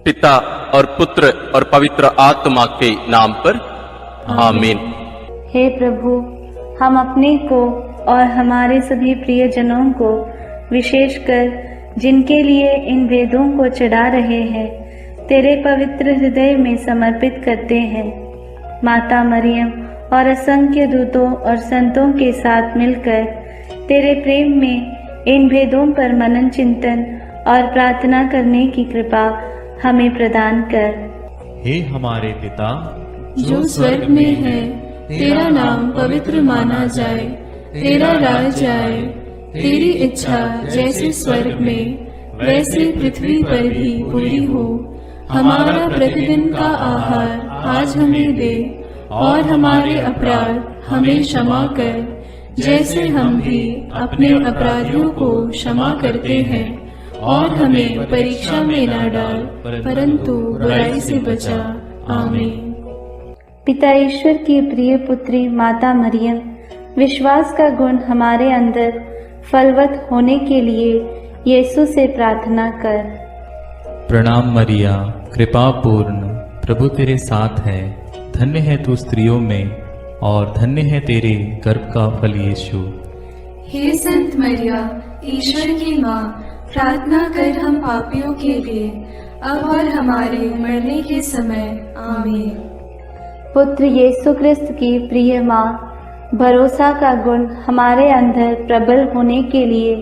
पिता और पुत्र और पवित्र आत्मा के नाम पर आमीन। हे प्रभु, हम अपने को और हमारे सभी प्रियजनों को, विशेषकर जिनके लिए इन भेदों को चढ़ा रहे हैं, तेरे पवित्र हृदय में समर्पित करते हैं। माता मरियम और असंख्य दूतों और संतों के साथ मिलकर तेरे प्रेम में इन भेदों पर मनन चिंतन और प्रार्थना करने की कृपा हमें प्रदान कर। हे हमारे पिता जो स्वर्ग में है, तेरा नाम पवित्र माना जाए, तेरा राज आए, तेरी इच्छा जैसे स्वर्ग में वैसे पृथ्वी पर भी पूरी हो। हमारा प्रतिदिन का आहार आज हमें दे, और हमारे अपराध हमें क्षमा कर, जैसे हम भी अपने अपराधियों को क्षमा करते हैं, और हमें परीक्षा में न डाल, परंतु बुराई से बचा। आमीन। पिता ईश्वर की प्रिय पुत्री माता मरियम, विश्वास का गुण हमारे अंदर फलवत होने के लिए यीशु से प्रार्थना कर। प्रणाम मरिया, कृपा पूर्ण, प्रभु तेरे साथ है। धन्य है तू स्त्रियों में, और धन्य है तेरे गर्भ का फल यीशु। हे संत मरिया, ईश्वर की माँ, प्रार्थना कर हम पापियों के लिए, अब और हमारे मरने के समय। आमीन। पुत्र यीशु क्रिस्त की प्रिय माँ, भरोसा का गुण हमारे अंदर प्रबल होने के लिए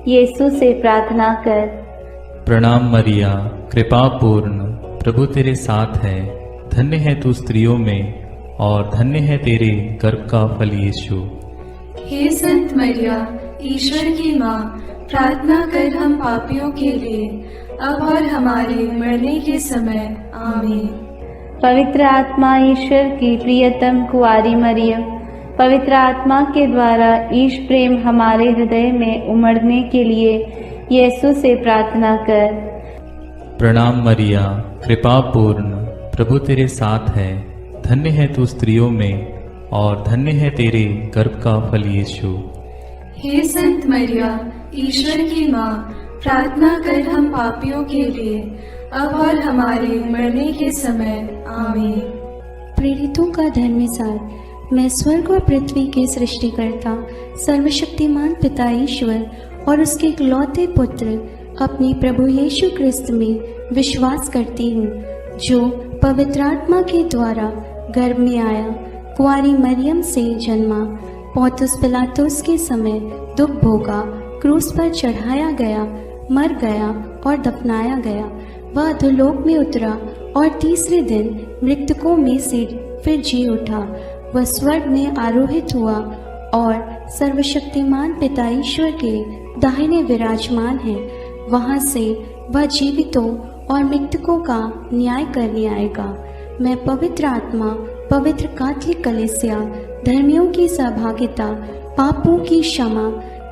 यीशु से प्रार्थना कर। प्रणाम मरिया, कृपा पूर्ण, प्रभु तेरे साथ है। धन्य है तू स्त्रियों में, और धन्य है तेरे गर्भ का फल यीशु। हे संत मरिया, ईश्वर की माँ, प्रार्थना कर हम पापियों के लिए, अब और हमारे मरने के समय। आमीन। पवित्र आत्मा ईश्वर की प्रियतम कुंवारी मरियम, पवित्र आत्मा के द्वारा ईश प्रेम हमारे हृदय में उमड़ने के लिए यीशु से प्रार्थना कर। प्रणाम मरिया, कृपा पूर्ण, प्रभु तेरे साथ है। धन्य है तू स्त्रियों में, और धन्य है तेरे गर्भ का फल यीशु। हे संत मरिया, ईश्वर की माँ, प्रार्थना कर हम पापियों के लिए, अब और हमारे मरने के समय। आमीन। प्रेरितों का धर्मसार। मैं स्वर्ग और पृथ्वी के सृष्टिकर्ता सर्वशक्तिमान पिता ईश्वर और उसके इकलौते पुत्र अपने प्रभु यीशु क्रिस्त में विश्वास करती हूँ, जो पवित्र आत्मा के द्वारा गर्भ में आया, कुंवारी मरियम से जन्मा, पोंतुस पिलातुस के समय दुख भोगा, क्रूस पर चढ़ाया गया, मर गया और दफनाया गया। वह अधोलोक में उतरा और तीसरे दिन मृतकों में से फिर जी उठा। वह स्वर्ग में आरोहित हुआ और सर्वशक्तिमान पिता ईश्वर के दाहिने विराजमान है। वहां से वह जीवितों और मृतकों का न्याय करने आएगा। मैं पवित्र आत्मा, पवित्र कैथोलिक कलीसिया, धर्मियों की सहभागिता, पापों की क्षमा,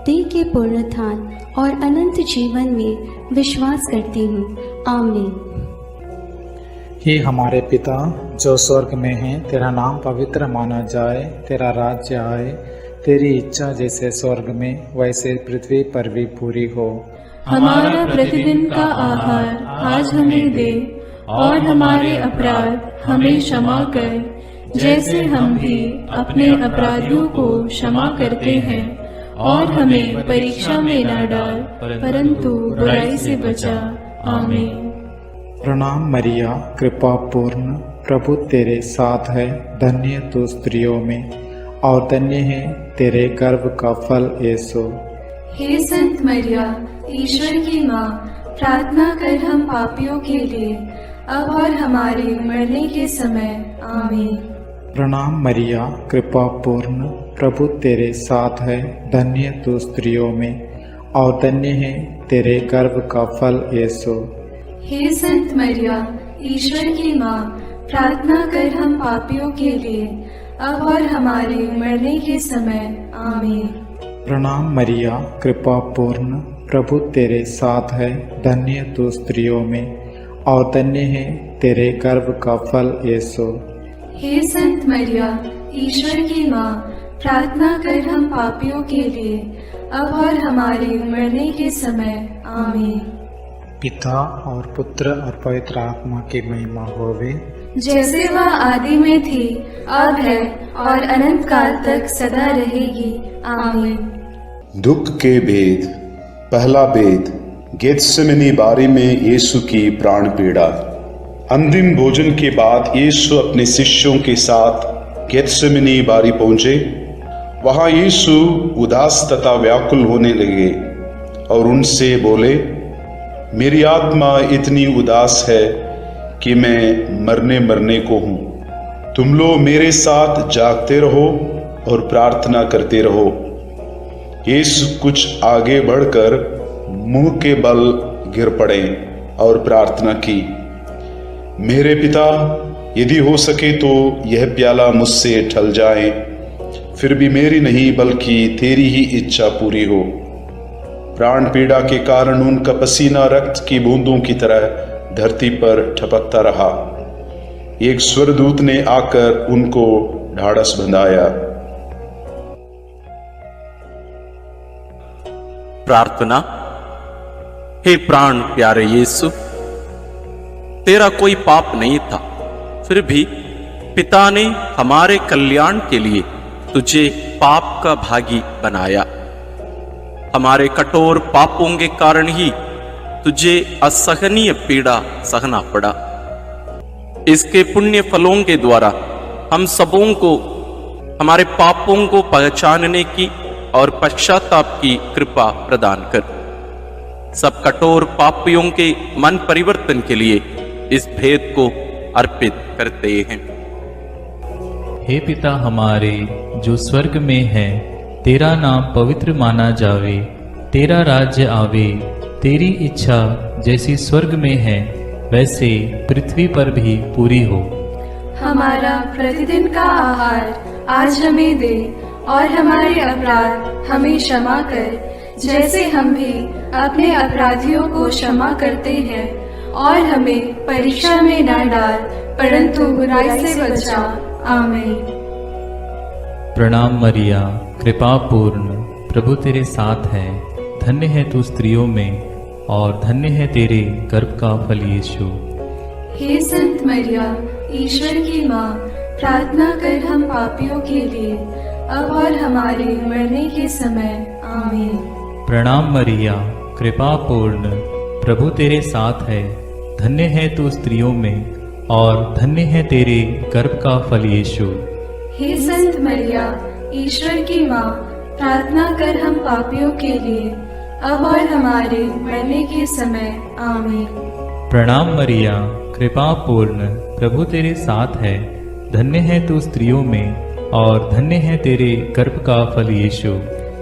देह के पुनरुत्थान और अनंत जीवन में विश्वास करती हूँ। आमीन। हे हमारे पिता जो स्वर्ग में है, तेरा नाम पवित्र माना जाए, तेरा राज्य आए, तेरी इच्छा जैसे स्वर्ग में वैसे पृथ्वी पर भी पूरी हो। हमारा प्रतिदिन का आहार आज हमें दे, और हमारे अपराध हमें क्षमा कर, जैसे हम भी अपने अपराधियों को क्षमा करते हैं, और हमें परीक्षा में न डाल, परंतु बुराई से बचा। आमीन। प्रणाम मरिया, कृपा पूर्ण, प्रभु तेरे साथ है। धन्य तू स्त्रियों में, और धन्य है तेरे गर्भ का फल यीशु। हे संत मरिया, ईश्वर की माँ, प्रार्थना कर हम पापियों के लिए, अब और हमारे मरने के समय। आमीन। प्रणाम मरिया, कृपा पूर्ण, प्रभु तेरे साथ है। धन्य तू स्त्रियों में, और धन्य है तेरे गर्भ का फल यीशु। हे संत मरिया, ईश्वर की माँ, प्रार्थना कर हम पापियों के लिए, अब और हमारे मरने के समय। आमीन। प्रणाम मरिया, कृपा पूर्ण, प्रभु तेरे साथ है। धन्य तू स्त्रियों में, और धन्य है तेरे गर्भ का फल यीशु। हे संत मरिया, ईश्वर की माँ, प्रार्थना कर हम पापियों के लिए, अब और हमारे मरने के समय। आमीन। पिता और पुत्र और पवित्र आत्मा की महिमा होवे, जैसे वह आदि में थी, अब है और अनंत काल तक सदा रहेगी। आमीन। दुख के भेद। पहला भेद, गेत्सेमनी बारी में यीशु की प्राण पीड़ा। अंतिम भोजन के बाद यीशु अपने शिष्यों के साथ गेत्सेमनी बारी पहुंचे। वहां यीशु उदास तथा व्याकुल होने लगे और उनसे बोले, मेरी आत्मा इतनी उदास है कि मैं मरने को हूं। तुम लोग मेरे साथ जागते रहो और प्रार्थना करते रहो। यीशु कुछ आगे बढ़कर मुंह के बल गिर पड़े और प्रार्थना की, मेरे पिता, यदि हो सके तो यह प्याला मुझसे टल जाए, फिर भी मेरी नहीं बल्कि तेरी ही इच्छा पूरी हो। प्राण पीड़ा के कारण उनका पसीना रक्त की बूंदों की तरह धरती पर टपकता रहा। एक स्वर्गदूत ने आकर उनको ढाढ़स बंधाया। प्रार्थना। हे प्राण प्यारे यीशु, तेरा कोई पाप नहीं था, फिर भी पिता ने हमारे कल्याण के लिए तुझे पाप का भागी बनाया। हमारे कठोर पापों के कारण ही तुझे असहनीय पीड़ा सहना पड़ा। इसके पुण्य फलों के द्वारा हम सबों को हमारे पापों को पहचानने की और पश्चाताप की कृपा प्रदान कर। सब कठोर पापियों के मन परिवर्तन के लिए इस भेद को अर्पित करते हैं। हे पिता हमारे जो स्वर्ग में है, तेरा नाम पवित्र माना जावे, तेरा राज्य आवे, तेरी इच्छा जैसी स्वर्ग में है वैसे पृथ्वी पर भी पूरी हो। हमारा प्रतिदिन का आहार आज हमें दे और हमारे अपराध हमें क्षमा कर, जैसे हम भी अपने अपराधियों को क्षमा करते हैं, और हमें परीक्षा में न डाल, परंतु बुराई से बचा। आमीन। प्रणाम मरिया, कृपा पूर्ण, प्रभु तेरे साथ है। धन्य है तू स्त्रियों में और धन्य है तेरे गर्भ का फल यीशु। हे संत मरिया, ईश्वर की माँ, प्रार्थना कर हम पापियों के लिए, अब और हमारे मरने के समय। आमीन। प्रणाम मरिया, कृपा पूर्ण, प्रभु तेरे साथ है। धन्य है तू स्त्रियों में और धन्य है तेरे गर्भ का फल यीशु। हे संत मरिया, ईश्वर की माँ, प्रार्थना कर हम पापियों के लिए, अब और हमारे मरने के समय। आमीन। प्रणाम मरिया, कृपा पूर्ण, प्रभु तेरे साथ है। धन्य है तू स्त्रियों में और धन्य है तेरे गर्भ का फल यीशु।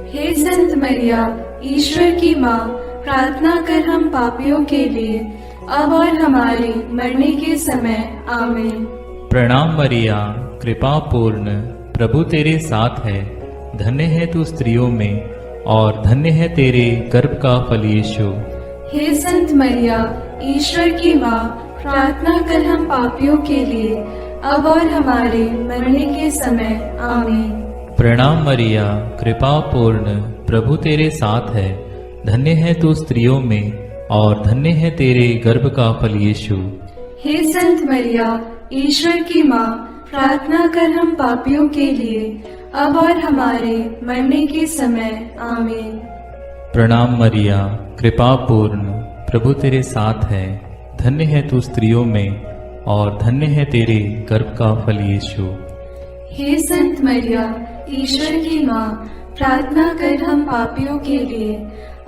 हे संत मरिया, ईश्वर की माँ, प्रार्थना कर हम पापियों के लिए, अब और हमारे मरने के समय। आमीन। प्रणाम मरिया, कृपा पूर्ण, प्रभु तेरे साथ है। धन्य है तू स्त्रियों में और धन्य है तेरे गर्भ का फल यीशु। हे संत मरिया, ईश्वर की माँ, प्रार्थना कर हम पापियों के लिए, अब और हमारे मरने के समय। आमीन। प्रणाम मरिया, कृपा पूर्ण, प्रभु तेरे साथ है। धन्य है तू स्त्रियों में और धन्य है तेरे गर्भ का फल यीशु। हे संत मरिया, ईश्वर की माँ, प्रार्थना कर हम पापियों के लिए, अब और हमारे मरने के समय। आमीन। प्रणाम मरिया, कृपा पूर्ण, प्रभु तेरे साथ है। धन्य है तू स्त्रियों में और धन्य है तेरे गर्भ का फल यीशु। हे संत मरिया, ईश्वर की माँ, प्रार्थना कर हम पापियों के लिए,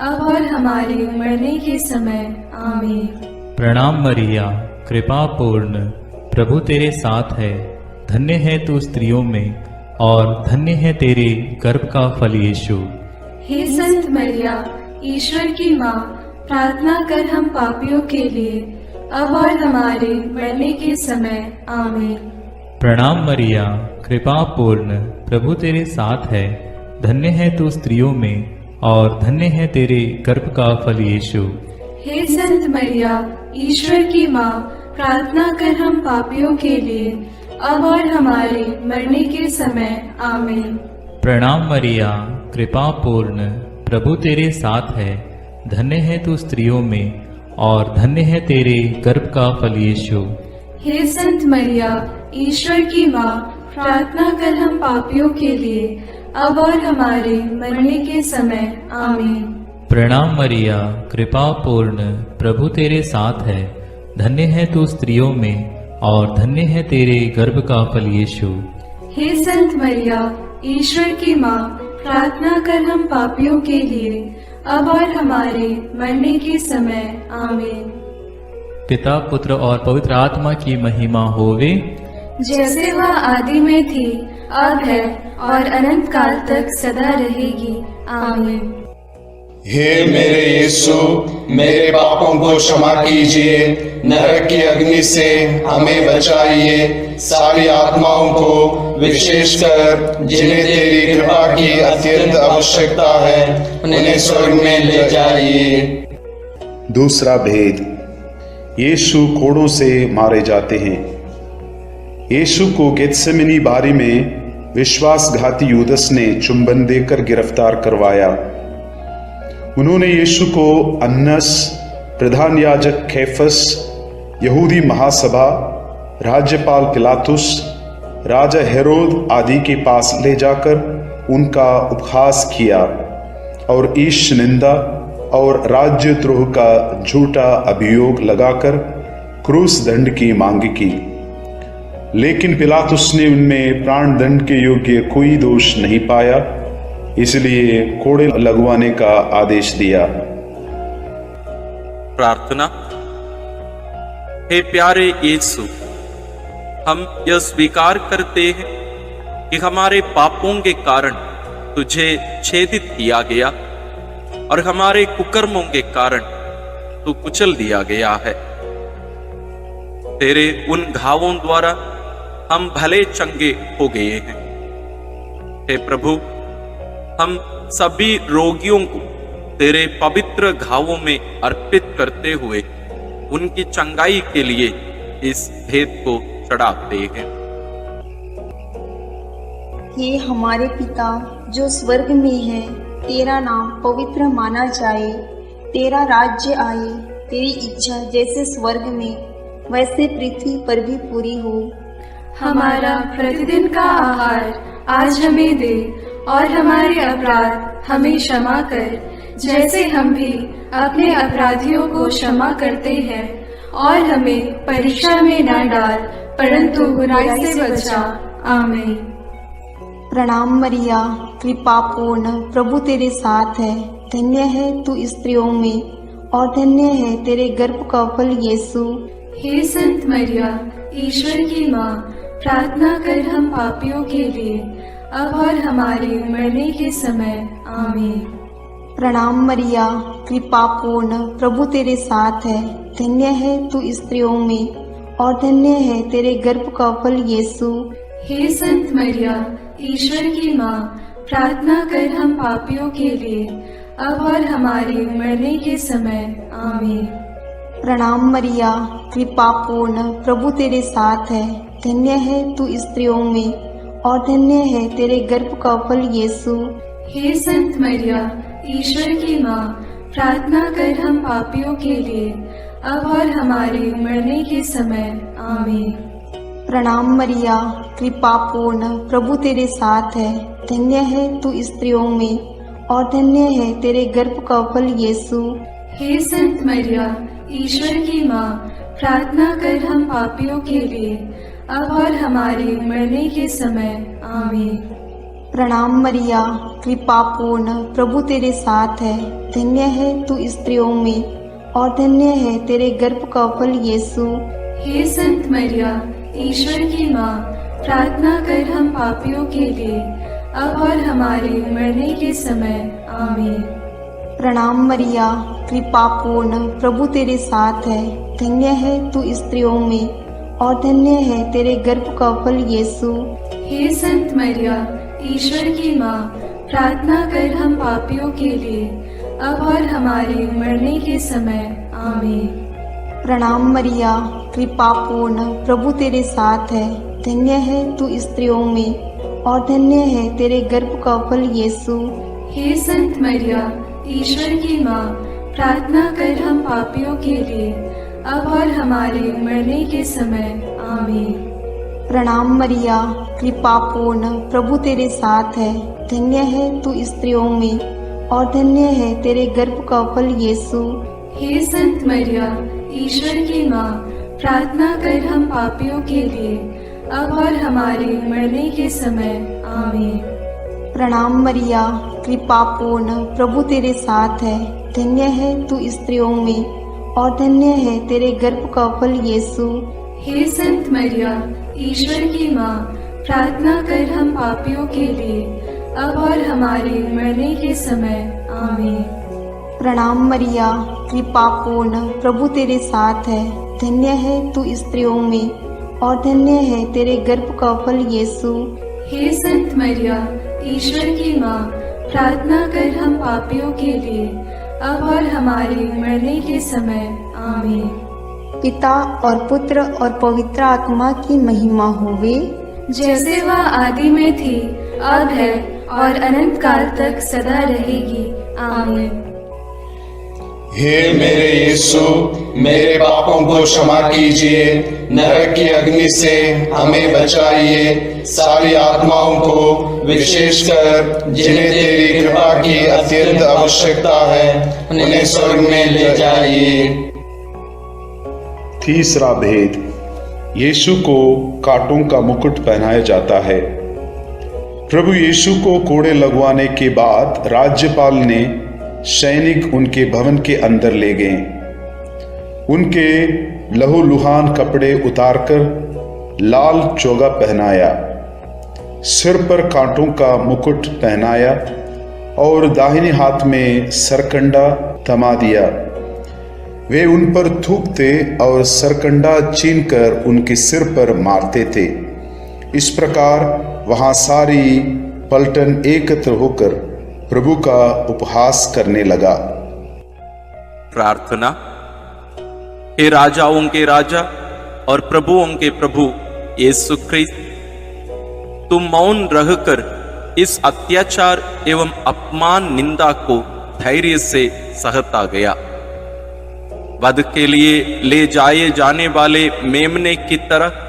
अब और हमारे मरने के समय। आमीन। प्रणाम मरिया, कृपा पूर्ण, प्रभु तेरे साथ है। धन्य है तू स्त्रियों में और धन्य है तेरे गर्भ का फल यीशु। हे संत मरिया, ईश्वर की माँ, प्रार्थना कर हम पापियों के लिए, अब और हमारे मरने के समय। आमीन। प्रणाम मरिया, कृपा पूर्ण, प्रभु तेरे साथ है। धन्य है तू स्त्रियों में और धन्य है तेरे गर्भ का फल यीशु। हे संत मरिया, ईश्वर की माँ, प्रार्थना कर हम पापियों के लिए, अब और हमारे मरने के समय। आमीन। प्रणाम मरिया, कृपा पूर्ण, प्रभु तेरे साथ है। धन्य है तू स्त्रियों में और धन्य है तेरे गर्भ का फल यीशु। हे संत मरिया, ईश्वर की माँ, प्रार्थना कर हम पापियों के लिए, अब और हमारे मरने के समय। आमीन। प्रणाम मरिया, कृपा पूर्ण, प्रभु तेरे साथ है। धन्य है तू स्त्रियों में और धन्य है तेरे गर्भ का फल यीशु। हे संत मरिया, ईश्वर की माँ, प्रार्थना कर हम पापियों के लिए, अब और हमारे मरने के समय। आमीन। पिता, पुत्र और पवित्र आत्मा की महिमा होवे, जैसे वह आदि में थी, अब है और अनंत काल तक सदा रहेगी। आमीन। हे मेरे यीशु, मेरे पापों को क्षमा कीजिए, नरक की अग्नि से हमें बचाइए, सारी आत्माओं को, विशेषकर जिन्हें तेरी कृपा की अत्यंत आवश्यकता है, उन्हें स्वर्ग में ले जाइए। दूसरा भेद, यीशु कोड़ों से मारे जाते हैं। यीशु को गेत्सेमनी बारी में विश्वासघाती यूदस ने चुंबन देकर गिरफ्तार करवाया। उन्होंने यीशु को अन्नस, प्रधान याजक कैफस, यहूदी महासभा, राज्यपाल पिलातुस, राजा हेरोद आदि के पास ले जाकर उनका उपहास किया और ईश निंदा और राज्यद्रोह का झूठा अभियोग लगाकर क्रूस दंड की मांग की। लेकिन पिलातुस ने उनमें प्राण दंड के योग्य कोई दोष नहीं पाया, इसलिए कोड़े लगवाने का आदेश दिया। प्रार्थना। हे प्यारे यीशु, हम यह स्वीकार करते हैं कि हमारे पापों के कारण तुझे छेदित किया गया और हमारे कुकर्मों के कारण तू कुचल दिया गया है। तेरे उन घावों द्वारा हम भले चंगे हो गए हैं। हे प्रभु, हम सभी रोगियों को तेरे पवित्र घावों में अर्पित करते हुए उनकी चंगाई के लिए इस भेद को चढ़ाते हैं। हे हमारे पिता जो स्वर्ग में है, तेरा नाम पवित्र माना जाए, तेरा राज्य आए, तेरी इच्छा जैसे स्वर्ग में वैसे पृथ्वी पर भी पूरी हो। हमारा प्रतिदिन का आहार आज हमें दे और हमारे अपराध हमें क्षमा कर, जैसे हम भी अपने अपराधियों को क्षमा करते हैं, और हमें परीक्षा में न डाल, परंतु बुराई से बचा। आमीन। प्रणाम मरिया, कृपा पूर्ण, प्रभु तेरे साथ है। धन्य है तू स्त्रियों में और धन्य है तेरे गर्भ का फल यीशु। हे संत मरिया, ईश्वर की माँ, प्रार्थना कर हम पापियों के लिए, अब और हमारे मरने के समय। आमीन। प्रणाम मरिया, कृपा पूर्ण, प्रभु तेरे साथ है। धन्य है तू स्त्रियों में और धन्य है तेरे गर्भ का फल यीशु। हे संत मरिया, ईश्वर की माँ, प्रार्थना कर हम पापियों के लिए, अब और हमारे मरने के समय। आमीन। प्रणाम मरिया, कृपा पूर्ण, प्रभु तेरे साथ है। धन्य है तू स्त्रियों में और धन्य है तेरे गर्भ का फल यीशु। हे संत मरिया, ईश्वर की माँ, प्रार्थना कर हम पापियों के लिए, अब और हमारे मरने के समय। आमीन। प्रणाम मरिया, कृपा पूर्ण, प्रभु तेरे साथ है। धन्य है तू स्त्रियों में और धन्य है तेरे गर्भ का फल यीशु। हे संत मरिया, ईश्वर की माँ, प्रार्थना कर हम पापियों के लिए, अब और हमारे मरने के समय। आमीन। प्रणाम मरिया, कृपा पूर्ण, प्रभु तेरे साथ है। धन्य है तू स्त्रियों में और धन्य है तेरे गर्भ का फल यीशु। हे संत मरिया, ईश्वर की माँ, प्रार्थना कर हम पापियों के लिए, अब और हमारे मरने के समय। आमीन। प्रणाम मरिया, कृपा पूर्ण, प्रभु तेरे साथ है। धन्य है तू स्त्रियों में और धन्य है तेरे गर्भ का फल यीशु। हे संत मरिया, ईश्वर की माँ, प्रार्थना कर हम पापियों के लिए, अब और हमारे मरने के समय। आमीन। प्रणाम मरिया, कृपा पूर्ण, प्रभु तेरे साथ है। धन्य है तू स्त्रियों में और धन्य है तेरे गर्भ का फल यीशु। हे संत मरिया, ईश्वर की माँ, प्रार्थना कर हम पापियों के लिए, अब और हमारे मरने के समय। आमीन। प्रणाम मरिया, कृपा पूर्ण, प्रभु तेरे साथ है। धन्य है तू स्त्रियों में और धन्य है तेरे गर्भ का फल यीशु। हे संत मरिया, ईश्वर की माँ, प्रार्थना कर हम पापियों के लिए, अब और हमारे मरने के समय। आमीन। प्रणाम मरिया, कृपा पूर्ण, प्रभु तेरे साथ है। धन्य है तू स्त्रियों में और धन्य है तेरे गर्भ का फल यीशु। हे संत मरिया, ईश्वर की माँ, प्रार्थना कर हम पापियों के लिए, अब और हमारे मरने के समय। आमीन। प्रणाम मरिया, कृपा पूर्ण, प्रभु तेरे साथ है। धन्य है तू स्त्रियों में और धन्य है तेरे गर्भ का फल यीशु। हे संत मरिया, ईश्वर की माँ, प्रार्थना कर हम पापियों के लिए, अब और हमारे मरने के समय। आमीन। पिता और पुत्र और पवित्र आत्मा की महिमा होवे, जैसे वह आदि में थी, अब है और अनंत काल तक सदा रहेगी। आमीन। हे मेरे यीशु, मेरे पापों को क्षमा कीजिए, नरक की अग्नि से हमें बचाइए, सारी आत्माओं को, विशेषकर जिन्हें तेरी कृपा की अत्यंत आवश्यकता है, उन्हें स्वर्ग में ले जाइए। तीसरा भेद, यीशु को कांटों का मुकुट पहनाया जाता है। प्रभु यीशु को कोड़े लगवाने के बाद राज्यपाल ने सैनिक उनके भवन के अंदर ले गए। उनके लहूलुहान कपड़े उतारकर लाल चोगा पहनाया, सिर पर कांटों का मुकुट पहनाया और दाहिने हाथ में सरकंडा थमा दिया। वे उन पर थूकते और सरकंडा छीनकर उनके सिर पर मारते थे। इस प्रकार वहां सारी पलटन एकत्र होकर प्रभु का उपहास करने लगा। प्रार्थना। हे राजाओं के राजा और प्रभुओं के प्रभु यीशु ख्रिस्त, तुम मौन रहकर इस अत्याचार एवं अपमान निंदा को धैर्य से सहता गया। वध के लिए ले जाए जाने वाले मेमने की तरह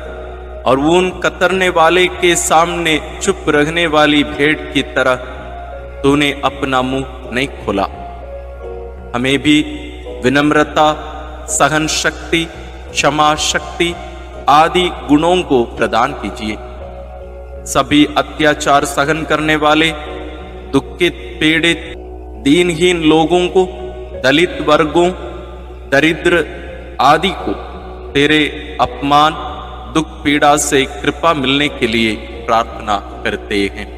और ऊन कतरने वाले के सामने चुप रहने वाली भेड़ की तरह तूने अपना मुंह नहीं खोला। हमें भी विनम्रता, सहन शक्ति, क्षमा शक्ति आदि गुणों को प्रदान कीजिए। सभी अत्याचार सहन करने वाले, दुखित, पीड़ित, दीनहीन लोगों को, दलित वर्गों, दरिद्र आदि को तेरे अपमान, दुख, पीड़ा से कृपा मिलने के लिए प्रार्थना करते हैं।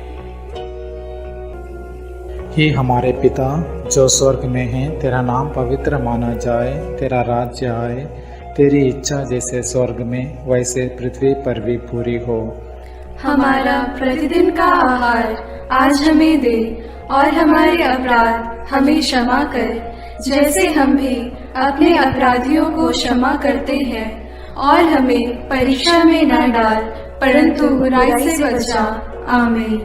हे हमारे पिता जो स्वर्ग में है, तेरा नाम पवित्र माना जाए, तेरा राज्य आए, तेरी इच्छा जैसे स्वर्ग में वैसे पृथ्वी पर भी पूरी हो। हमारा प्रतिदिन का आहार आज हमें दे और हमारे अपराध हमें क्षमा कर, जैसे हम भी अपने अपराधियों को क्षमा करते हैं, और हमें परीक्षा में न डाल, परंतु बुराई से बचा। आमीन।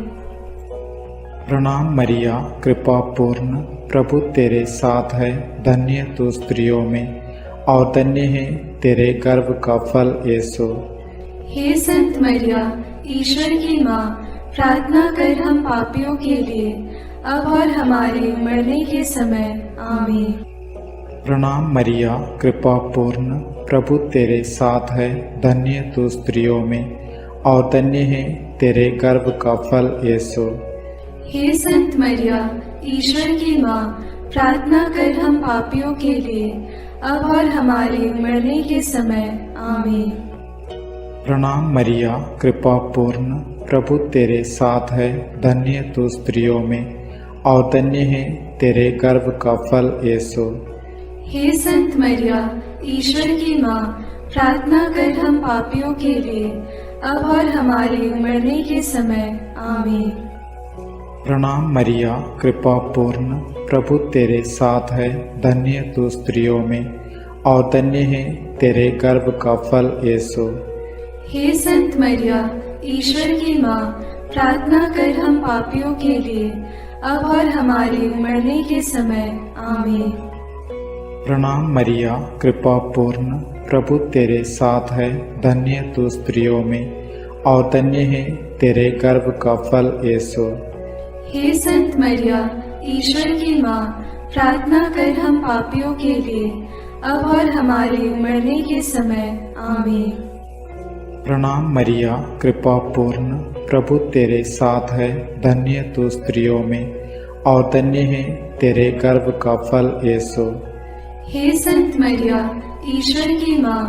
प्रणाम मरिया, कृपा पूर्ण, प्रभु तेरे साथ है। धन्य तू स्त्रियों में और धन्य है तेरे गर्भ का फल यीशु। हे संत मरिया, ईश्वर की माँ, प्रार्थना कर हम पापियों के लिए, अब और हमारे मरने के समय। आमीन। प्रणाम मरिया, कृपा पूर्ण, प्रभु तेरे साथ है। धन्य तू स्त्रियों में और धन्य है तेरे गर्भ का फल यीशु। हे संत मरिया, ईश्वर की माँ, प्रार्थना कर हम पापियों के लिए, अब और हमारे मरने के समय। आमीन। प्रणाम मरिया, कृपा पूर्ण, प्रभु तेरे साथ है। धन्य तू स्त्रियों में और धन्य है तेरे गर्भ का फल यीशु। हे संत मरिया, ईश्वर की माँ, प्रार्थना कर हम पापियों के लिए, अब और हमारे मरने के समय। आमीन। प्रणाम मरिया, कृपा पूर्ण, प्रभु तेरे साथ है। धन्य तू स्त्रियों में और धन्य है तेरे गर्भ का फल यीशु। हे संत मरिया, ईश्वर की माँ, प्रार्थना कर हम पापियों के लिए, अब और हमारे मरने के समय। आमीन। प्रणाम मरिया, कृपा पूर्ण, प्रभु तेरे साथ है, धन्य तू स्त्रियों में और धन्य है तेरे गर्भ का फल यीशु। हे संत मरिया, ईश्वर की माँ, प्रार्थना कर हम पापियों के लिए, अब और हमारे मरने के समय। आमीन। प्रणाम मरिया, कृपा पूर्ण, प्रभु तेरे साथ है, धन्य तू स्त्रियों में और धन्य है तेरे गर्भ का फल यीशु। हे संत मरिया, ईश्वर की माँ,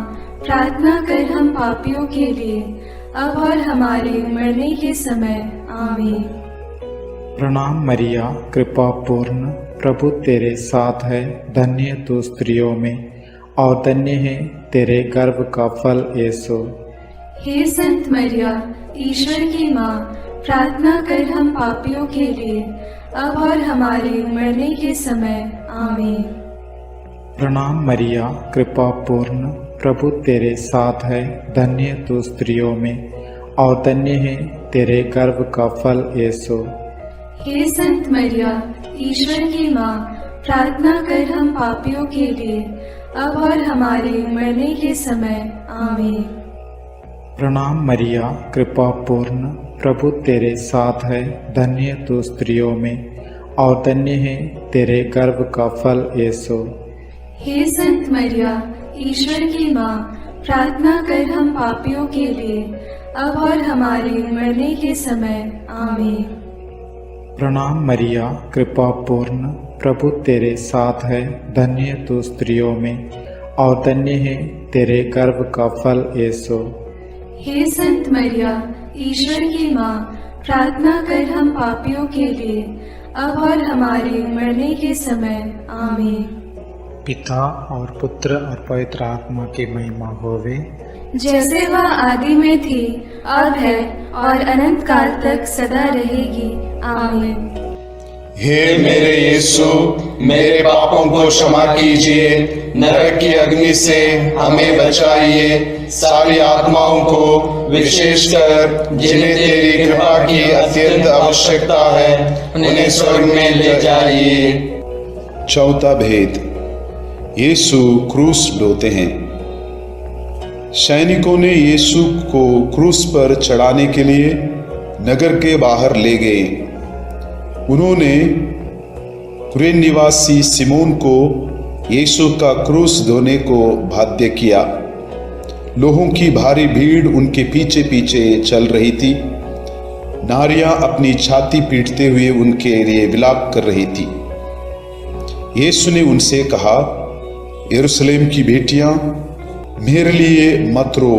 प्रार्थना कर हम पापियों के लिए, अब और हमारे मरने के समय। आमीन। प्रणाम मरिया, कृपा पूर्ण, प्रभु तेरे साथ है, धन्य तू स्त्रियों में और धन्य है तेरे गर्भ का फल यीशु। हे संत मरिया, ईश्वर की माँ, प्रार्थना कर हम पापियों के लिए, अब और हमारे मरने के समय। आमीन। प्रणाम मरिया, कृपा पूर्ण, प्रभु तेरे साथ है, धन्य तू स्त्रियों में और धन्य है तेरे गर्भ का फल यीशु। हे संत मरिया, ईश्वर की माँ, प्रार्थना कर हम पापियों के लिए, अब और हमारे मरने के समय। आमीन। प्रणाम मरिया, कृपा पूर्ण, प्रभु तेरे साथ है, धन्य तू स्त्रियों में और धन्य है तेरे गर्भ का फल यीशु। हे संत मरिया, ईश्वर की माँ, प्रार्थना कर हम पापियों के लिए, अब और हमारे मरने के समय। आमीन। प्रणाम मरिया, कृपा पूर्ण, प्रभु तेरे साथ है, धन्य तू स्त्रियों में और धन्य है तेरे गर्भ का फल यीशु। हे संत मरिया, ईश्वर की माँ, प्रार्थना कर हम पापियों के लिए, अब और हमारे मरने के समय। आमीन। पिता और पुत्र और पवित्र आत्मा की महिमा होवे, जैसे वह आदि में थी, अब है और अनंत काल तक सदा रहेगी। आमीन। हे मेरे यीशु, मेरे पापों को क्षमा कीजिए, नरक की अग्नि से हमें बचाइए, सारी आत्माओं को विशेषकर जिन्हें तेरी कृपा की अत्यंत आवश्यकता है उन्हें स्वर्ग में ले जाइए। चौथा भेद, यीशु क्रूस ढोते हैं। सैनिकों ने यीशु को क्रूस पर चढ़ाने के लिए नगर के बाहर ले गए। उन्होंने कुरेन निवासी सिमोन को यीशु का क्रूस ढोने को बाध्य किया। लोगों की भारी भीड़ उनके पीछे पीछे चल रही थी। नारियां अपनी छाती पीटते हुए उनके लिए विलाप कर रही थी। यीशु ने उनसे कहा, यरूशलेम की बेटियां, मेरे लिए मत रो,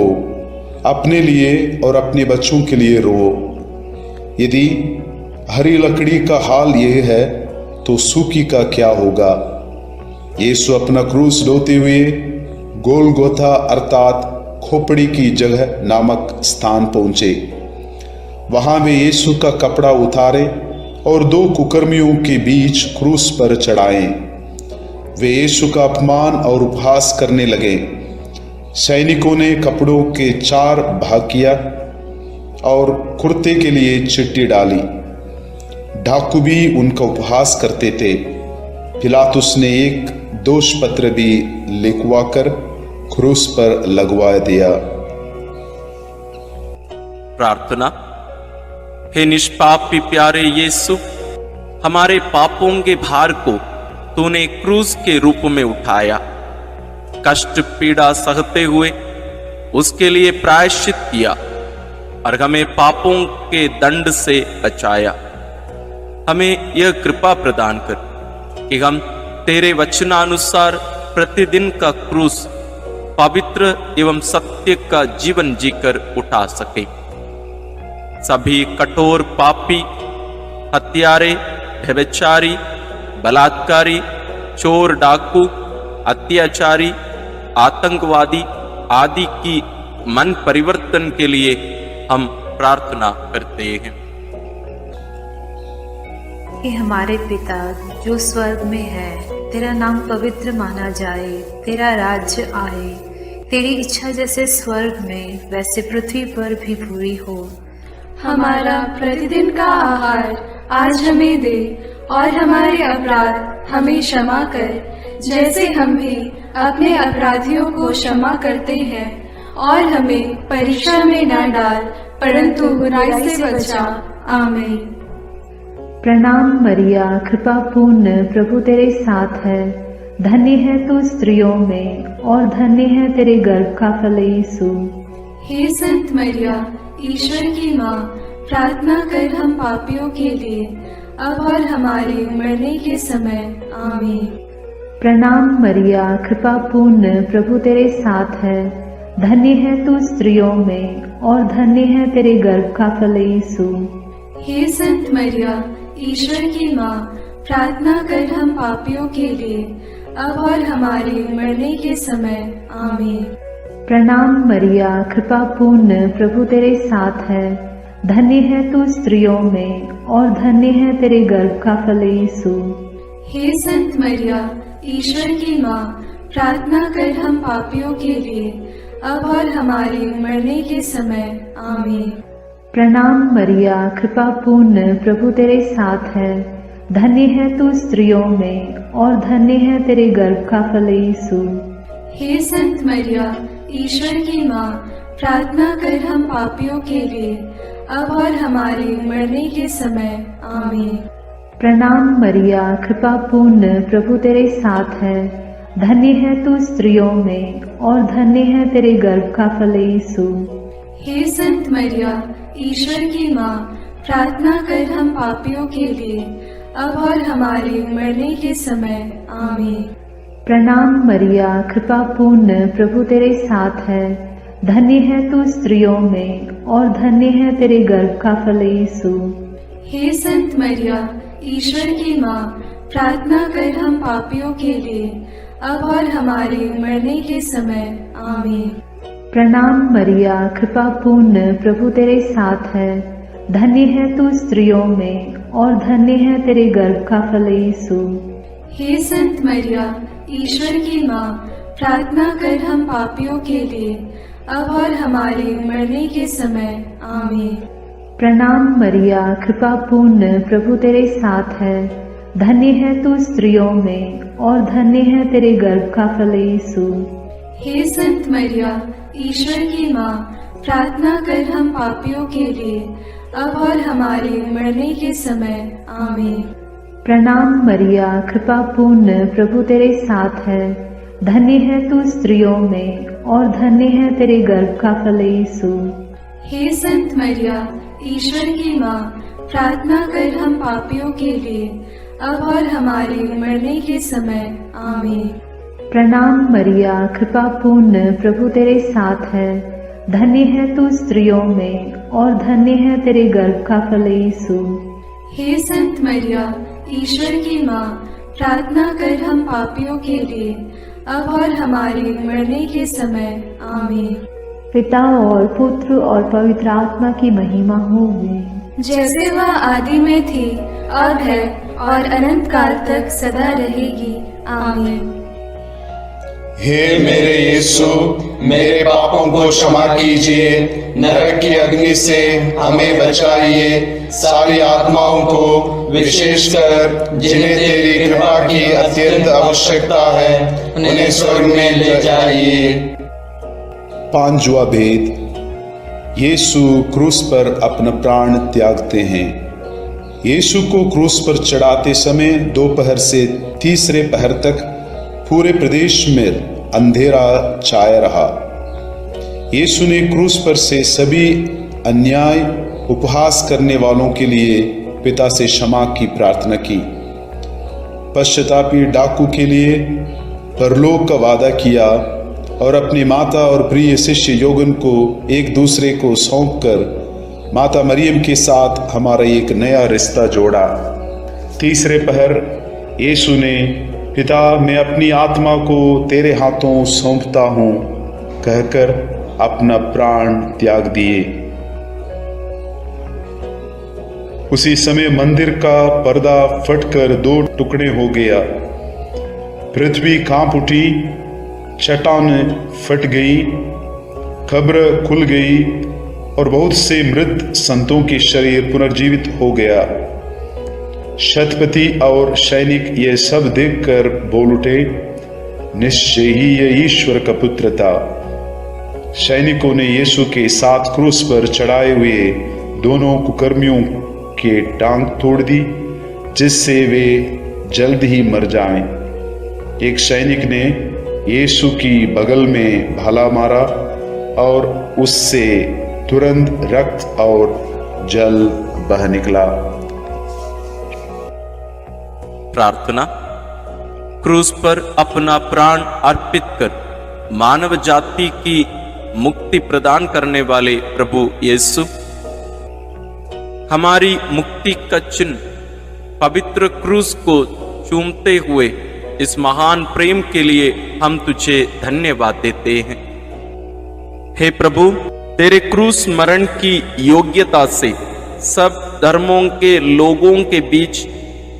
अपने लिए और अपने बच्चों के लिए रो। यदि हरी लकड़ी का हाल यह है तो सूखी का क्या होगा। यीशु अपना क्रूस ढोते हुए गोलगोथा अर्थात खोपड़ी की जगह नामक स्थान पहुंचे। वहां वे यीशु का कपड़ा उतारे और दो कुकर्मियों के बीच क्रूस पर चढ़ाए। वे यीशु का अपमान और उपहास करने लगे। सैनिकों ने कपड़ों के 4 भाग किया और कुर्ते के लिए चिट्ठी डाली। डाकू भी उनका उपहास करते थे। पिलातुस ने एक दोष पत्र भी लिखवाकर क्रूस पर लगवा दिया। प्रार्थना। हे निष्पापी प्यारे यीशु, हमारे पापों के भार को तूने क्रूस के रूप में उठाया। कष्ट पीड़ा सहते हुए उसके लिए प्रायश्चित किया और हमें पापों के दंड से बचाया। हमें यह कृपा प्रदान कर कि हम तेरे वचनानुसार प्रतिदिन का क्रूस पवित्र एवं सत्य का जीवन जीकर उठा सके। सभी कठोर पापी, हत्यारे, व्यभिचारी, बलात्कारी, चोर, डाकू, अत्याचारी, आतंकवादी आदि की मन परिवर्तन के लिए हम प्रार्थना करते हैं। हे हमारे पिता जो स्वर्ग में है, तेरा नाम पवित्र माना जाए, तेरा राज्य आए, तेरी इच्छा जैसे स्वर्ग में वैसे पृथ्वी पर भी पूरी हो। हमारा प्रतिदिन का आहार आज हमें दे और हमारे अपराध हमें क्षमा कर, जैसे हम भी अपने अपराधियों को क्षमा करते हैं, और हमें परीक्षा में न डाल, परंतु बुराई से बचा। आमीन। प्रणाम मरिया, कृपा पूर्ण, प्रभु तेरे साथ है। धन्य है तू स्त्रियों में, और धन्य है तेरे गर्भ का फल यीशु। हे संत मरिया, ईश्वर की माँ, प्रार्थना कर हम पापियों के लिए, अब और हमारे मरने के समय। आमीन। प्रणाम मरिया, कृपा पूर्ण, प्रभु तेरे साथ है। धन्य है तू स्त्रियों में, और धन्य है तेरे गर्भ का फल यीशु। हे संत मरिया, ईश्वर की माँ, प्रार्थना कर हम पापियों के लिए, अब और हमारे मरने के समय। आमीन। प्रणाम मरिया, कृपा पूर्ण, प्रभु तेरे साथ है। धन्य है तू स्त्रियों में, और धन्य है तेरे गर्भ का फल यीशु। हे संत मरिया, ईश्वर की माँ, प्रार्थना कर हम पापियों के लिए, अब और हमारे मरने के समय। आमीन। प्रणाम मरिया, कृपा पूर्ण, प्रभु तेरे साथ है। धन्य है तू स्त्रियों में, और धन्य है तेरे गर्भ का फल यीशु। हे संत मरिया, ईश्वर की माँ, प्रार्थना कर हम पापियों के लिए, अब और हमारे मरने के समय। आमीन। प्रणाम मरिया, कृपा पूर्ण, प्रभु तेरे साथ है। धन्य है तू स्त्रियों में, और धन्य है तेरे गर्भ का फल यीशु। हे संत मरिया, ईश्वर की माँ, प्रार्थना कर हम पापियों के लिए, अब और हमारे मरने के समय। आमीन। प्रणाम मरिया, कृपा पूर्ण, प्रभु तेरे साथ है। धन्य है तू स्त्रियों में, और धन्य है तेरे गर्भ का फल यीशु। हे संत मरिया, ईश्वर की माँ, प्रार्थना कर हम पापियों के लिए, अब और हमारे मरने के समय। आमीन। प्रणाम मरिया, कृपा पूर्ण, प्रभु तेरे साथ है। धन्य है तू स्त्रियों में, और धन्य है तेरे गर्भ का फल यीशु। हे संत मरिया, ईश्वर की माँ, प्रार्थना कर हम पापियों के लिए, अब और हमारे मरने के समय। आमीन। प्रणाम मरिया, कृपा पूर्ण, प्रभु तेरे साथ है। धन्य है तू स्त्रियों में, और धन्य है तेरे गर्भ का फल यीशु। हे संत मरिया, ईश्वर की माँ, प्रार्थना कर हम पापियों के लिए, अब और हमारे मरने के समय। आमीन। प्रणाम मरिया, कृपा पूर्ण, प्रभु तेरे साथ है। धन्य है तू स्त्रियों में, और धन्य है तेरे गर्भ का फल यीशु। हे संत मरिया, ईश्वर की माँ, प्रार्थना कर हम पापियों के लिए, अब और हमारे मरने के समय। आमीन। प्रणाम मरिया, कृपा पूर्ण, प्रभु तेरे साथ है। धन्य है तू स्त्रियों में, और धन्य है तेरे गर्भ का फल यीशु। हे संत मरिया, ईश्वर की माँ, प्रार्थना कर हम पापियों के लिए, अब और हमारे मरने के समय। आमीन। पिता और पुत्र और पवित्र आत्मा की महिमा होगी, जैसे वह आदि में थी, अब है, और अनंत काल तक सदा रहेगी। आमीन। हे मेरे यीशु, मेरे पापों को क्षमा कीजिए, नरक की अग्नि से हमें बचाइए, सारी आत्माओं को, विशेषकर जिन्हें तेरी कृपा की अत्यंत आवश्यकता है, उन्हें स्वर्ग में ले जाइए। पांचवा भेद, यीशु क्रूस पर अपना प्राण त्यागते हैं। यीशु को क्रूस पर चढ़ाते समय दोपहर से तीसरे पहर तक पूरे प्रदेश में अंधेरा छाया रहा। यीशु ने क्रूस पर से सभी अन्याय उपहास करने वालों के लिए पिता से क्षमा की प्रार्थना की। पश्चातापी डाकू के लिए परलोक का वादा किया और अपनी माता और प्रिय शिष्य योगन को एक दूसरे को सौंपकर माता मरियम के साथ हमारा एक नया रिश्ता जोड़ा। तीसरे पहर यीशु ने पिता, मैं अपनी आत्मा को तेरे हाथों सौंपता हूँ कहकर अपना प्राण त्याग दिए। उसी समय मंदिर का पर्दा फटकर दो टुकड़े हो गया। पृथ्वी कांप उठी, चट्टान फट गई, कब्र खुल गई और बहुत से मृत संतों के शरीर पुनर्जीवित हो गया। शतपति और सैनिक ये सब देखकर बोल उठे, निश्चय ही यह ईश्वर का पुत्र था। सैनिकों ने यीशु के साथ क्रूस पर चढ़ाए हुए दोनों कुकर्मियों के टांग तोड़ दी, जिससे वे जल्द ही मर जाएं। एक सैनिक ने यीशु की बगल में भाला मारा और उससे तुरंत रक्त और जल बह निकला। प्रार्थना। क्रूस पर अपना प्राण अर्पित कर मानव जाति की मुक्ति प्रदान करने वाले प्रभु यीशु, हमारी मुक्ति का चिन्ह पवित्र क्रूस को चूमते हुए इस महान प्रेम के लिए हम तुझे धन्यवाद देते हैं। हे प्रभु, तेरे क्रूस मरण की योग्यता से सब धर्मों के लोगों के बीच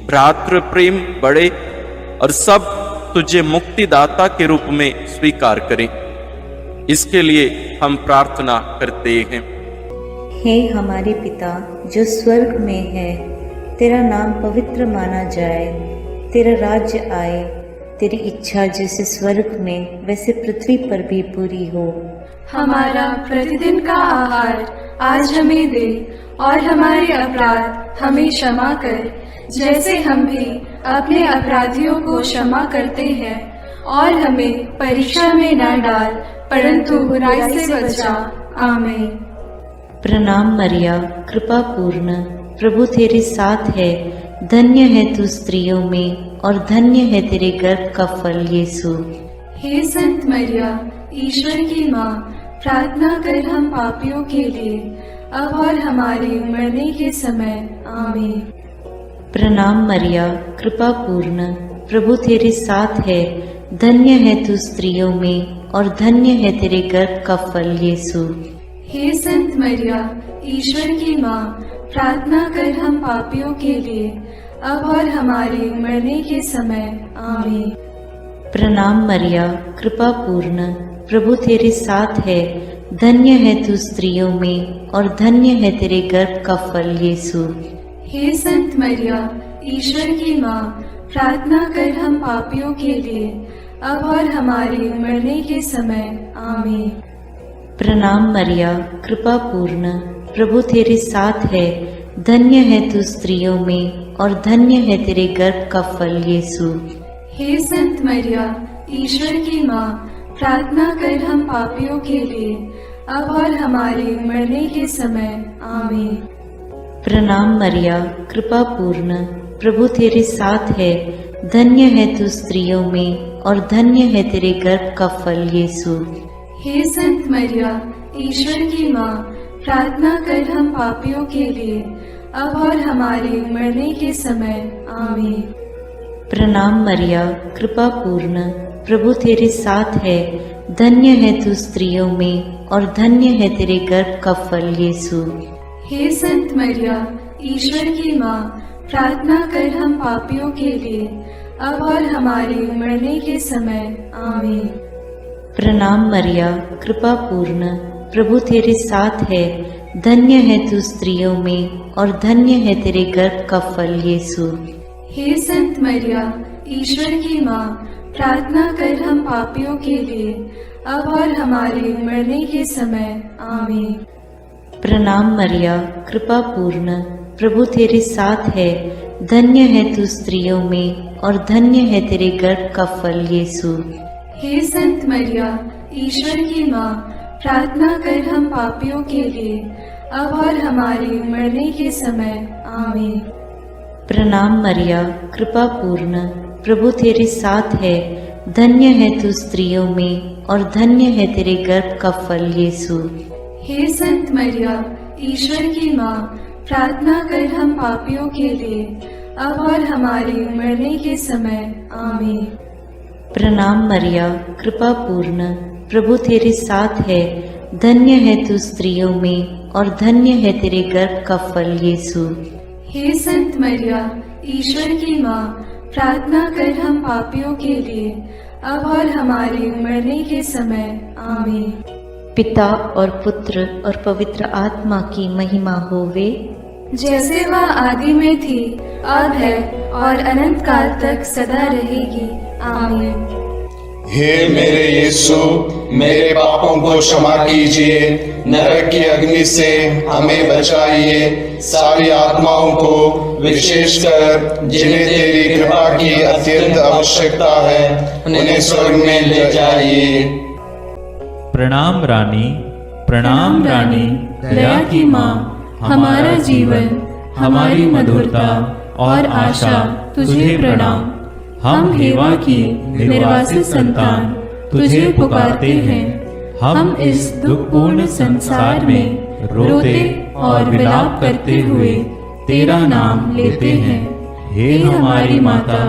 भ्रातृ प्रेम बढ़े और सब तुझे मुक्तिदाता के रूप में स्वीकार करें। इसके लिए हम प्रार्थना करते हैं। हे हमारे पिता जो स्वर्ग में है, तेरा नाम पवित्र माना जाए, तेरा राज्य आए, तेरी इच्छा जैसे स्वर्ग में वैसे पृथ्वी पर भी पूरी हो। हमारा प्रतिदिन का आहार आज हमें दे और हमारे अपराध हमें क्षमा कर, जैसे हम भी अपने अपराधियों को क्षमा करते हैं, और हमें परीक्षा में न डाल परंतु बुराई से बचा। आमीन। प्रणाम मरिया, कृपा पूर्ण, प्रभु तेरे साथ है, धन्य है तू स्त्रियों में और धन्य है तेरे गर्भ का फल यीशु। हे संत मरिया, ईश्वर की माँ, प्रार्थना कर हम पापियों के लिए अब और हमारे मरने के समय। आमीन। प्रणाम मरिया, कृपा पूर्ण, प्रभु तेरे साथ है, धन्य है तू स्त्रियों में और धन्य है तेरे गर्भ का फल यीशु। हे संत मरिया, ईश्वर की माँ, प्रार्थना कर हम पापियों के लिए अब और हमारे मरने के समय। आमीन। प्रणाम मरिया, कृपा पूर्ण, प्रभु तेरे साथ है, धन्य है तू स्त्रियों में और धन्य है तेरे गर्भ का फल यीशु। हे संत मरिया, ईश्वर की माँ, प्रार्थना कर हम पापियों के लिए अब और हमारे मरने के समय। आमीन। प्रणाम मरिया, कृपा पूर्ण, प्रभु तेरे साथ है, धन्य है तू स्त्रियों में और धन्य है तेरे गर्भ का फल यीशु। हे संत मरिया, ईश्वर की माँ, प्रार्थना कर हम पापियों के लिए अब और हमारे मरने के समय। आमीन। प्रणाम मरिया, कृपा पूर्ण, प्रभु तेरे साथ है, धन्य है तू स्त्रियों में और धन्य है तेरे गर्भ का फल यीशु। हे संत मरिया, ईश्वर की माँ, प्रार्थना कर हम पापियों के लिए अब और हमारे मरने के समय। आमीन। प्रणाम मरिया, कृपा पूर्ण, प्रभु तेरे साथ है, धन्य है तू स्त्रियों में और धन्य है तेरे गर्भ का फल यीशु। हे संत मरिया, ईश्वर की माँ, प्रार्थना कर हम पापियों के लिए अब और हमारे मरने के समय। आमीन। प्रणाम मरिया, कृपा पूर्ण, प्रभु तेरे साथ है, धन्य है तू स्त्रियों में और धन्य है तेरे गर्भ का फल यीशु। हे संत मरिया, ईश्वर की माँ, प्रार्थना कर हम पापियों के लिए अब और हमारे मरने के समय। आमीन। प्रणाम मरिया, कृपा पूर्ण, प्रभु तेरे साथ है, धन्य है तू स्त्रियों में और धन्य है तेरे गर्भ का फल यीशु। हे संत मरिया, ईश्वर की माँ, प्रार्थना कर हम पापियों के लिए अब और हमारे मरने के समय। आमीन। प्रणाम मरिया, कृपा पूर्ण, प्रभु तेरे साथ है, धन्य है तू स्त्रियों में और धन्य है तेरे गर्भ का फल यीशु। हे संत मरिया, ईश्वर की माँ, प्रार्थना कर हम पापियों के लिए अब और हमारे मरने के समय। आमीन। प्रणाम मरिया, कृपा पूर्ण, प्रभु तेरे साथ है, धन्य है तू स्त्रियों में और धन्य है तेरे गर्भ का फल यीशु। हे संत मरिया, ईश्वर की माँ, प्रार्थना कर हम पापियों के लिए अब और हमारे मरने के समय। आमीन। पिता और पुत्र और पवित्र आत्मा की महिमा होवे, जैसे वह आदि में थी, अब है और अनंत काल तक सदा रहेगी। आमीन। हे मेरे यीशु, मेरे पापों को क्षमा कीजिए, नरक की अग्नि से हमें बचाइए, सारी आत्माओं को विशेषकर जिन्हें तेरी कृपा की अत्यंत आवश्यकता है उन्हें स्वर्ग में ले जाइए। प्रणाम रानी, प्रणाम रानी, दया की माँ, हमारा जीवन, हमारी मधुरता और आशा तुझे प्रणाम। हम हेवा की निर्वासित संतान तुझे पुकारते हैं। हम इस दुखपूर्ण संसार में रोते और विलाप करते हुए तेरा नाम लेते हैं। हे हमारी माता,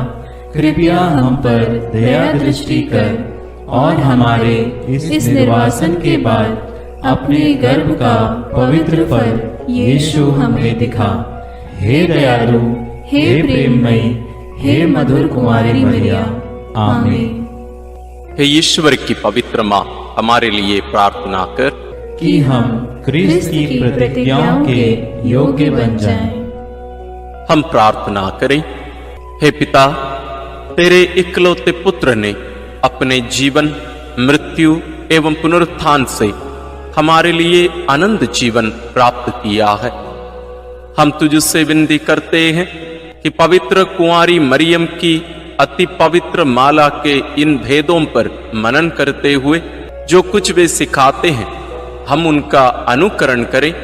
कृपया हम पर दया दृष्टि कर और हमारे इस निर्वासन के बाद अपने गर्भ का पवित्र फल यीशु हमें दिखा। हे दयालु, हे प्रेममयी, हे मधुर कुमारी मरिया, आमीन। हे ईश्वर की पवित्र माँ, हमारे लिए प्रार्थना कर कि हम क्रिस्त की प्रतिज्ञाओं के योग्य बन जाएं। हम प्रार्थना करें। हे पिता, तेरे इकलौते पुत्र ने अपने जीवन, मृत्यु एवं पुनरुत्थान से हमारे लिए अनंत जीवन प्राप्त किया है। हम तुझसे विनती करते हैं कि पवित्र कुंवारी मरियम की अति पवित्र माला के इन भेदों पर मनन करते हुए जो कुछ वे सिखाते हैं, हम उनका अनुकरण करें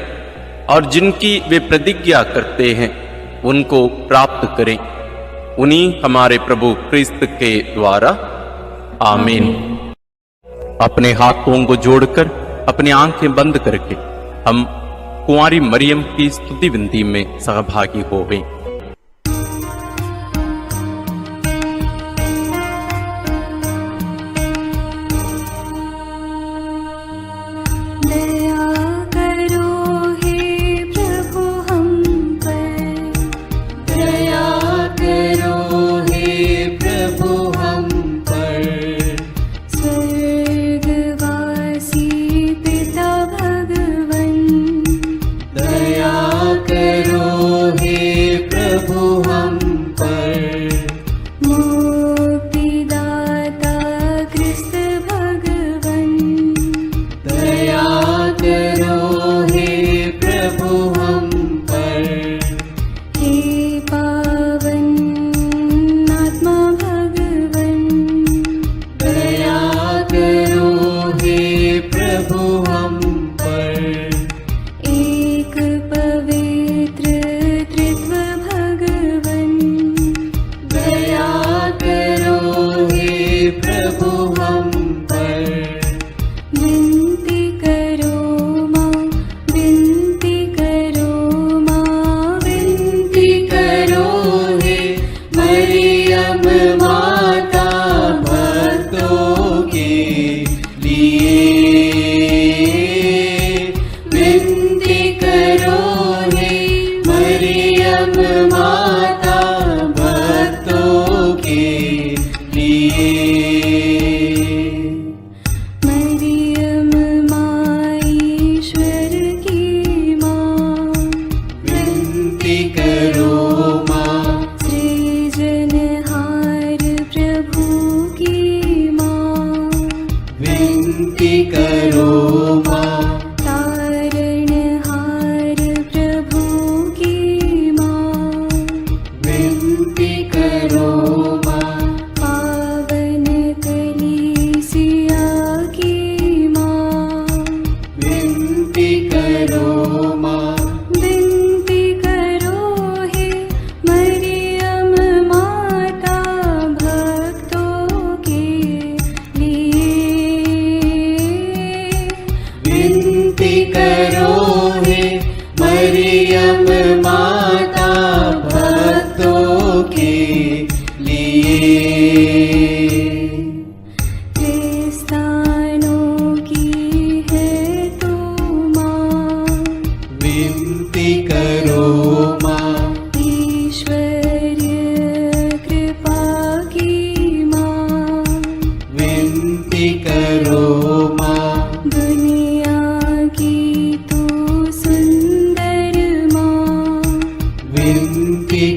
और जिनकी वे प्रतिज्ञा करते हैं उनको प्राप्त करें। उन्हीं हमारे प्रभु क्रिस्त के द्वारा, आमीन। अपने हाथों को जोड़कर अपनी आंखें बंद करके हम कुंवारी मरियम की स्तुति विनती में सहभागी हो गए।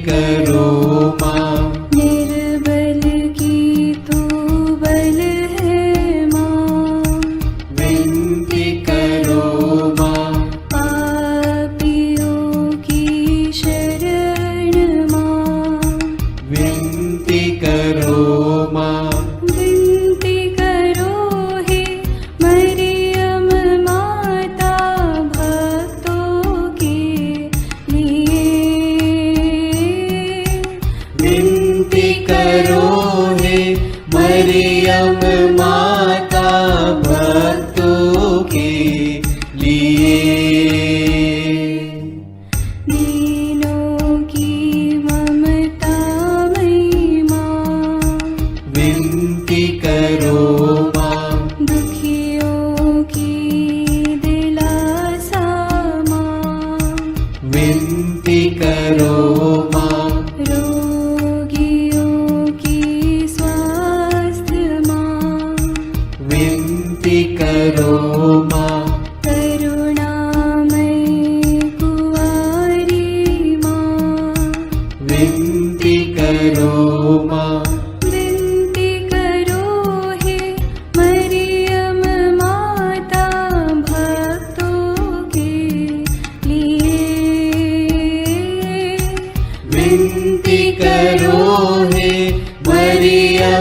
करो माँ, निर्बल की तू बल है।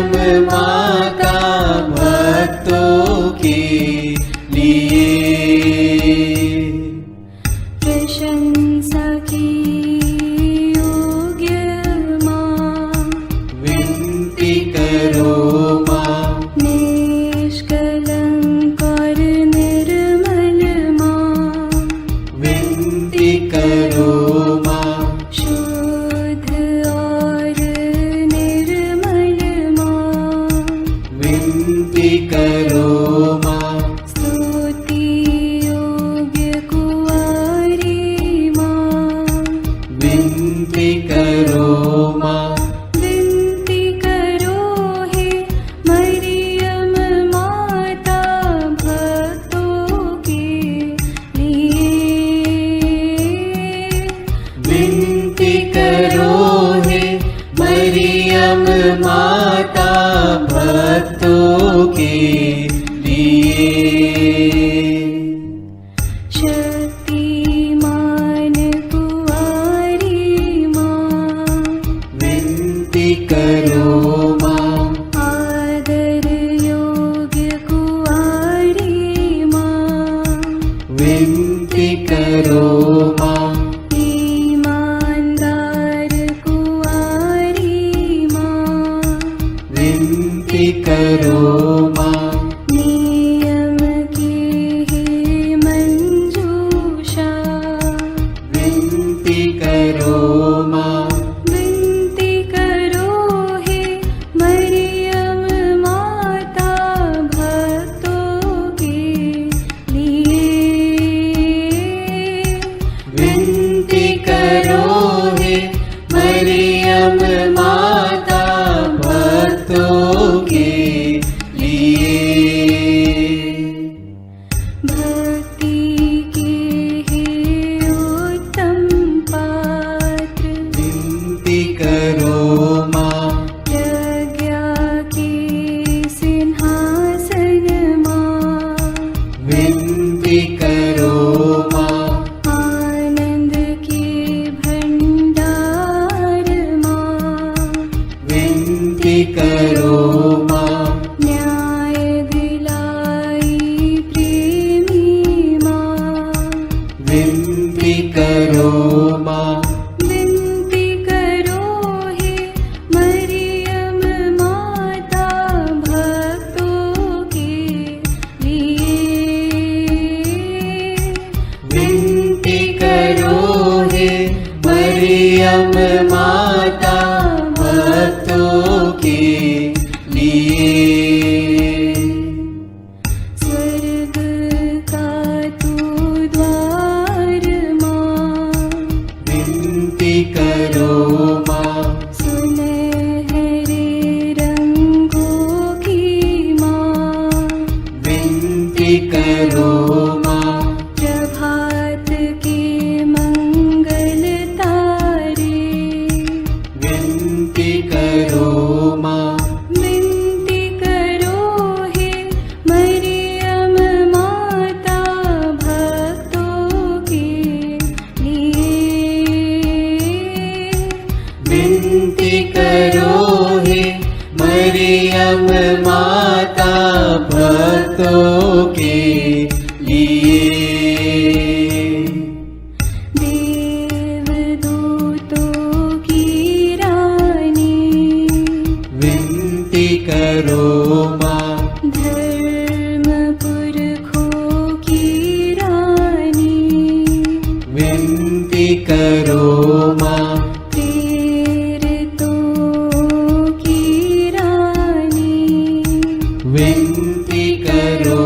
माता भक्तों के लिए। प्रशंसा की योग्य माँ, विनती करो माँ। निष्कलंक और निर्मल माँ, विनती करो माँ। शुद्ध और निर्मल माँ, विनती करो माँ। स्तुति योग्य कुंवारी माँ, विनती करो माँ। विनती करो हे मरियम माता भक्तों के लिए। विनती करो हे मरियम माता भक्तों के लिए। शक्तिमान कुंवारी माँ, विनती करो माँ। आदर योग्य कुंवारी माँ, विनती करो माँ। ईमानदार कुंवारी माँ, विनती करो माँ। नियम की है मंजूषा, विनती करो माँ। विनती करो हे मरियम माता भक्तों के लिए। विनती करो हे मरियम माता भक्तों के लिए। भक्ति के हे उत्तम पात्र, विनती करो माँ। प्रज्ञा के सिंहासन माँ, विनती करो माँ। आनंद के भंडार माँ, विनती करो माँ। न्याय दिलाई प्रेमी माँ, विनती करो माँ। विनती करो हे मरियम माता भक्तों के लिए। विनती करो हे मरियम माता भक्तों के लिए। स्वर्ग का तू द्वार माँ, विनती करो माँ। सुनहरे रंगों की माँ, विनती करो माँ। प्रभात के मंगल तारे, विनती करो माँ। विनती करो हे मरियम माता भक्तों के लिए। विनती करो हे मरियम माता भक्तों के लिए। देवदूतों की रानी, विनती करो माँ। धर्म पुरखों की रानी, विनती करो माँ। प्रेरितों की रानी, विनती करो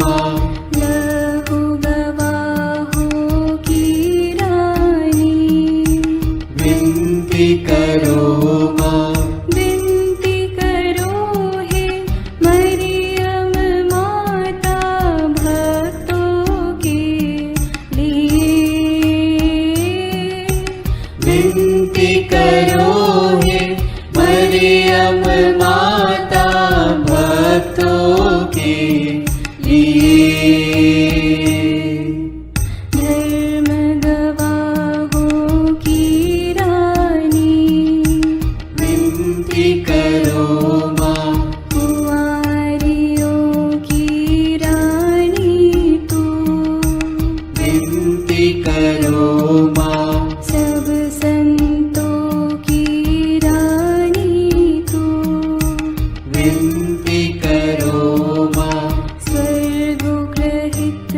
माँ। लहू गवाहों की रानी, विनती करो माँ। विनती करो हे मरियम माता भक्तों के लिए। विनती करो हे मरियम माता भक्तों के लिए। धर्म गवाहों की रानी, विनती करो माँ। करो माँ। सब संतों की रानी तू, विनती करो माँ। स्वर्गोग्रहित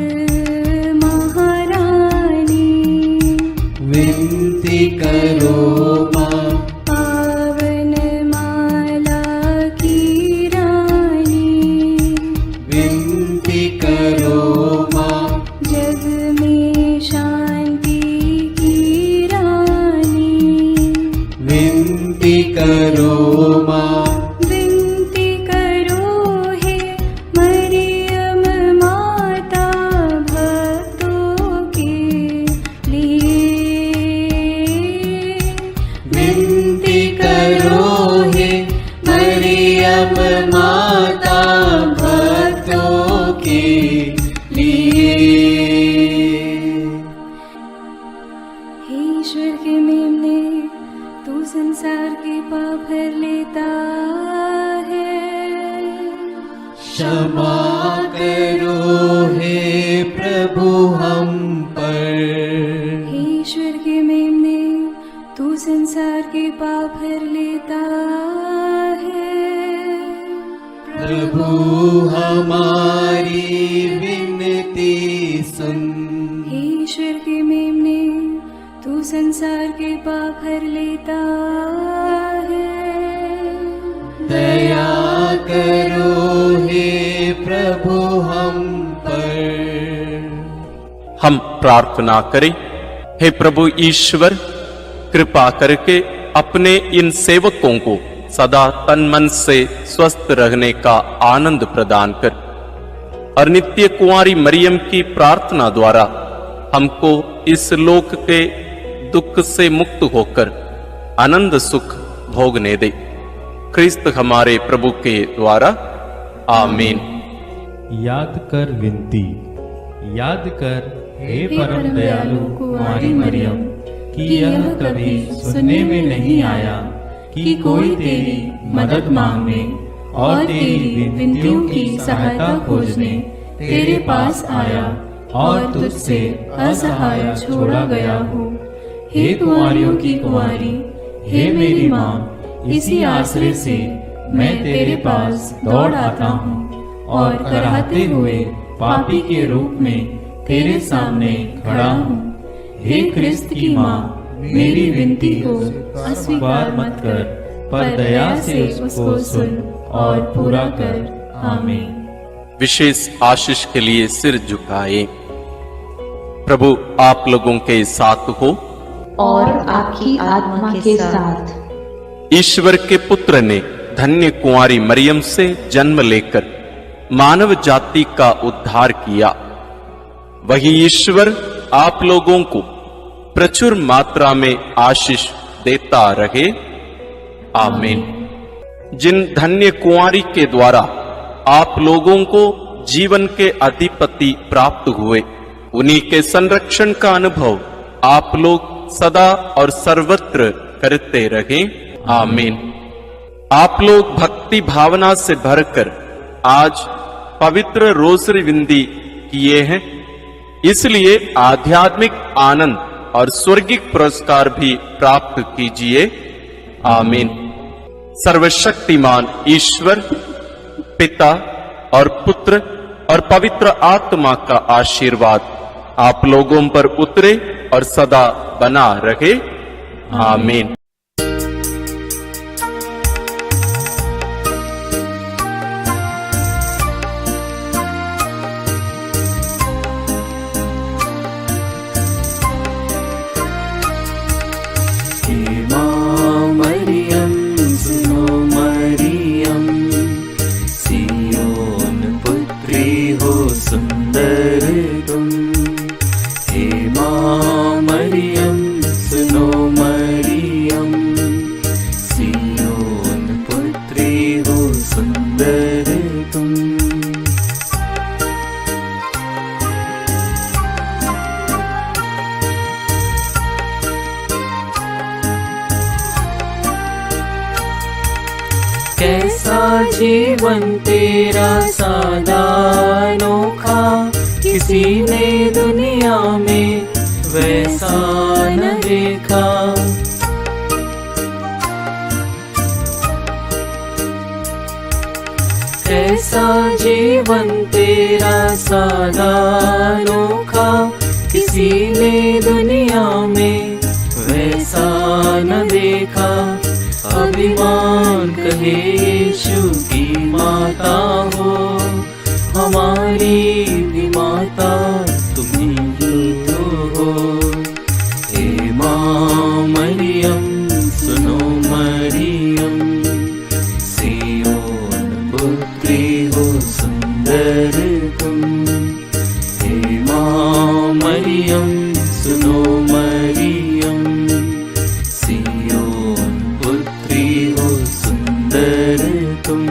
महारानी, विनती करो माँ। पावन माला की रानी, विनती करो माँ। जग में शांति की रानी, विनती करो माँ। विनती करो हे मरियम माता भक्तों के लिए। विनती करो हे मरियम माता भक्तों के लिए। हे ईश्वर के मेमने, तू संसार के पाप हर लेता है। क्षमा करो हे प्रभु हम पर। हे ईश्वर के मेमने, तू संसार के पाप हर लेता है। प्रभु हमारी विनती सुन। हे ईश्वर के मेमने, तू संसार के पाप हर लेता है। दया करो हे प्रभु हम पर। हम प्रार्थना करें। हे प्रभु ईश्वर, कृपा करके अपने इन सेवकों को सदा तन मन से स्वस्थ रहने का आनंद प्रदान कर और नित्य कुंवारी मरियम की प्रार्थना द्वारा हमको इस लोक के दुख से मुक्त होकर आनंद सुख भोगने दे। क्रिस्त हमारे प्रभु के द्वारा, आमीन। याद कर विनती। याद कर हे परम दयालु कुंवारी मरियम, कि यह कभी सुनने में नहीं आया कि कोई तेरी मदद मांगने और तेरी विनतियों की सहायता खोजने तेरे पास आया और तुझसे असहाय छोड़ा गया हो। हे कुंवारियों की कुंवारी, हे मेरी माँ, इसी आश्रय से मैं तेरे पास दौड़ आता हूँ और कराहते हुए पापी के रूप में तेरे सामने खड़ा हूँ। हे क्रिस्त की माँ, मेरी विनती को अस्वीकार मत कर, पर दया से उसको सुन और पूरा कर। आमीन। विशेष आशीष के लिए सिर झुकाए। प्रभु आप लोगों के साथ हो और आपकी आत्मा के साथ। ईश्वर के पुत्र ने धन्य कुंवारी मरियम से जन्म लेकर मानव जाति का उद्धार किया। वही ईश्वर आप लोगों को प्रचुर मात्रा में आशीष देता रहे। आमीन। जिन धन्य कुंवारी के द्वारा आप लोगों को जीवन के अधिपति प्राप्त हुए, उन्हीं के संरक्षण का अनुभव आप लोग सदा और सर्वत्र करते रहे। आमीन। आप लोग भक्ति भावना से भरकर आज पवित्र रोसरी विंदी किए हैं, इसलिए आध्यात्मिक आनंद और स्वर्गिक पुरस्कार भी प्राप्त कीजिए। आमीन। सर्वशक्तिमान ईश्वर पिता और पुत्र और पवित्र आत्मा का आशीर्वाद आप लोगों पर उतरे और सदा बना रहे। आमीन। कैसा जीवन तेरा सादा अनोखा, किसी ने दुनिया में वैसा न देखा। ऐसा जीवन तेरा सादा अनोखा किसी ने दुनिया में वैसा न देखा। अभिमान कहे यीशु की माता हो, हमारी भी माता तुम्ही ही तो हो। हे माँ मरियम सुनो मरियम, सियोन पुत्री हो सुंदर तुम। हे माँ मरियम सुनो मरियम, सियोन पुत्री हो सुंदर तुम।